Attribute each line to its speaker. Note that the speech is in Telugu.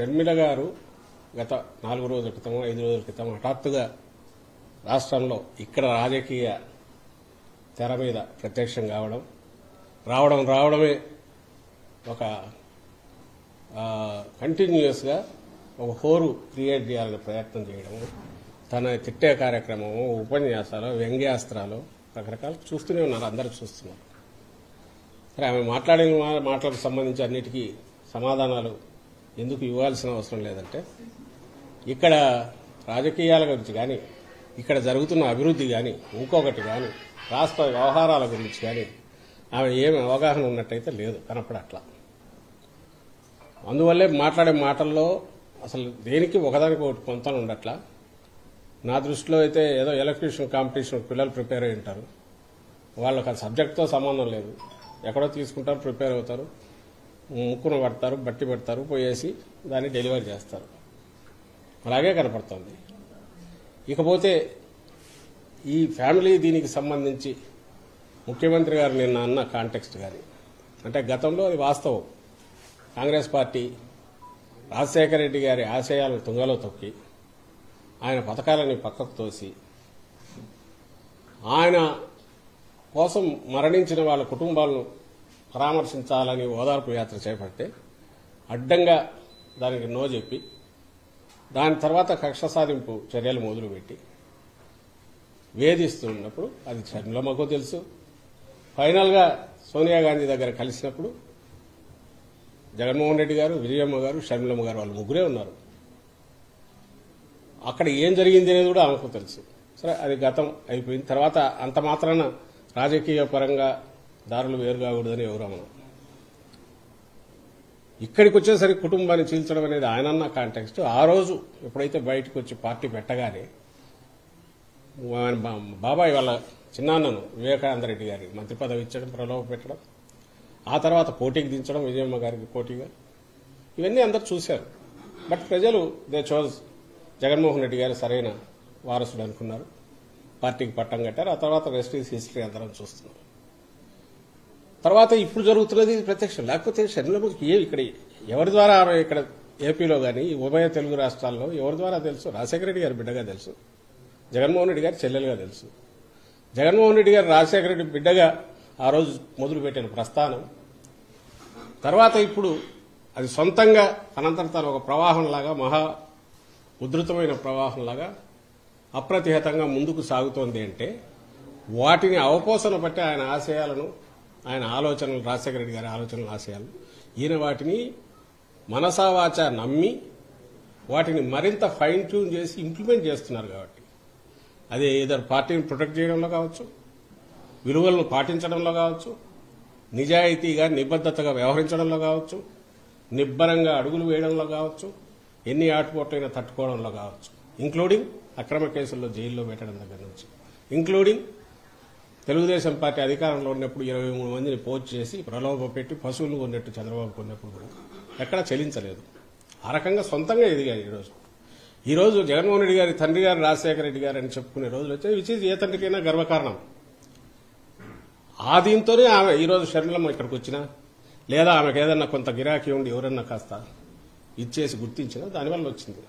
Speaker 1: షర్మిల గారు గత 4 రోజుల క్రితం 5 రోజుల క్రితం హఠాత్తుగా రాష్ట్రంలో ఇక్కడ రాజకీయ తెర మీద ప్రత్యక్షం రావడమే ఒక కంటిన్యూస్గా ఒక హోరు క్రియేట్ చేయాలని ప్రయత్నం చేయడము, తన తిట్టే కార్యక్రమము, ఉపన్యాసాలు, వ్యంగ్యాస్త్రాలు రకరకాలు చూస్తూనే ఉన్నారు, అందరూ చూస్తున్నారు. సరే, ఆమె మాట్లాడిన మాటలకు సంబంధించి అన్నిటికీ సమాధానాలు ఎందుకు ఇవ్వాల్సిన అవసరం లేదంటే, ఇక్కడ రాజకీయాల గురించి కానీ, ఇక్కడ జరుగుతున్న అభివృద్ధి కానీ, ఇంకొకటి కానీ, రాష్ట్ర వ్యవహారాల గురించి కానీ ఆమె ఏమి అవగాహన ఉన్నట్టయితే లేదు, కనపడట్లా. అందువల్లే మాట్లాడే మాటల్లో అసలు దేనికి ఒకదానికి ఒకటి పొంతన ఉండట్లా. నా దృష్టిలో అయితే ఏదో ఎలక్ట్రీషియన్ కాంపిటీషన్ పిల్లలు ప్రిపేర్ అయి ఉంటారు, వాళ్ళకి ఆ సబ్జెక్ట్తో సంబంధం లేదు, ఎక్కడో తీసుకుంటారు, ప్రిపేర్ అవుతారు, ముక్కును పడతారు, బట్టి పెడతారు, పోయేసి దాన్ని డెలివరీ చేస్తారు. అలాగే కనపడుతుంది. ఇకపోతే ఈ ఫ్యామిలీ దీనికి సంబంధించి ముఖ్యమంత్రి గారు నిన్న అన్న కాంటెక్స్ట్ కానీ, అంటే గతంలో అది వాస్తవం, కాంగ్రెస్ పార్టీ రాజశేఖర రెడ్డి గారి ఆశయాలను తుంగలో తొక్కి ఆయన పథకాలని పక్కకు తోసి ఆయన కోసం మరణించిన వాళ్ళ కుటుంబాలను పరామర్శించాలని ఓదార్పు యాత్ర చేపడితే అడ్డంగా దానికి నో చెప్పి దాని తర్వాత కక్ష సాధింపు చర్యలు మొదలుపెట్టి వేధిస్తున్నప్పుడు అది షర్మిలమ్మకు తెలుసు. ఫైనల్గా సోనియా గాంధీ దగ్గర కలిసినప్పుడు జగన్మోహన్ రెడ్డి గారు, విజయమ్మ గారు, షర్మిలమ్మ గారు వాళ్ళు ముగ్గురే ఉన్నారు. అక్కడ ఏం జరిగింది అనేది కూడా ఆమెకు తెలుసు. సరే, అది గతం అయిపోయింది. తర్వాత అంత మాత్రాన రాజకీయ పరంగా దారులు వేరు కాకూడదని ఎవరు అన్నారు. ఇక్కడికి వచ్చేసరికి కుటుంబాన్ని చీల్చడం అనేది ఆయనన్న కాంటెక్స్ట్. ఆ రోజు ఎప్పుడైతే బయటకు వచ్చి పార్టీ పెట్టగానే బాబాయ్ వాళ్ళ చిన్నాన్నను వివేకానంద రెడ్డి గారికి మంత్రి పదవి ఇచ్చడం, ప్రలోభ పెట్టడం, ఆ తర్వాత పోటీకి దించడం విజయమ్మ గారికి పోటీగా, ఇవన్నీ అందరూ చూశారు. బట్ ప్రజలు దే చోజ్ జగన్మోహన్ రెడ్డి గారు సరైన వారసుడు అనుకున్నారు, పార్టీకి పట్టం కట్టారు. ఆ తర్వాత రెస్ట్ ఈజ్ హిస్టరీ అందరం చూస్తున్నాం. తర్వాత ఇప్పుడు జరుగుతున్నది ప్రత్యక్షం. లేకపోతే షర్మిలమ్మకి ఇక్కడ ఎవరి ద్వారా ఇక్కడ ఏపీలో కానీ ఉభయ తెలుగు రాష్ట్రాల్లో ఎవరి ద్వారా తెలుసు? రాజశేఖర రెడ్డి గారి బిడ్డగా తెలుసు, జగన్మోహన్ రెడ్డి గారి చెల్లెలుగా తెలుసు. జగన్మోహన్ రెడ్డి గారు రాజశేఖర రెడ్డి బిడ్డగా ఆ రోజు మొదలుపెట్టిన ప్రస్థానం తర్వాత ఇప్పుడు అది సొంతంగా అనంతరం ఒక ప్రవాహంలాగా, మహా ఉధృతమైన ప్రవాహంలాగా అప్రతిహతంగా ముందుకు సాగుతోంది. అంటే వాటిని అవపోసన బట్టి ఆయన ఆశయాలను, ఆయన ఆలోచనలు, రాజశేఖర రెడ్డి గారి ఆలోచనలు, ఆశయాలు, ఈయన వాటిని మనసావాచ నమ్మి వాటిని మరింత ఫైన్ ట్యూన్ చేసి ఇంప్లిమెంట్ చేస్తున్నారు. కాబట్టి అది ఏదైనా పార్టీని ప్రొటెక్ట్ చేయడంలో కావచ్చు, విలువలను పాటించడంలో కావచ్చు, నిజాయితీగా నిబద్ధతగా వ్యవహరించడంలో కావచ్చు, నిబ్బరంగా అడుగులు వేయడంలో కావచ్చు, ఎన్ని ఆటుపోట్లైనా తట్టుకోవడంలో కావచ్చు, ఇంక్లూడింగ్ అక్రమ కేసుల్లో జైల్లో పెట్టడం దగ్గర నుంచి, ఇంక్లూడింగ్ తెలుగుదేశం పార్టీ అధికారంలో ఉన్నప్పుడు 23 మందిని పోస్ట్ చేసి ప్రలోభ పెట్టి పశువులు కొన్నట్టు చంద్రబాబు కొన్నప్పుడు కూడా ఎక్కడా చెల్లించలేదు. ఆ రకంగా సొంతంగా ఎదిగారు. ఈరోజు జగన్మోహన్ రెడ్డి గారి తండ్రి గారు రాజశేఖర రెడ్డి గారు అని చెప్పుకునే రోజులు వచ్చాయి, విచ్ ఈజ్ ఏ తండ్రికైనా గర్వకారణం. ఆ దీంతోనే ఆమె ఈరోజు షర్మిలమ్మ ఇక్కడికి వచ్చినా, లేదా ఆమెకు ఏదన్నా కొంత గిరాకీ ఉండి ఎవరన్నా కాస్త ఇచ్చేసి గుర్తించినా దానివల్ల వచ్చింది.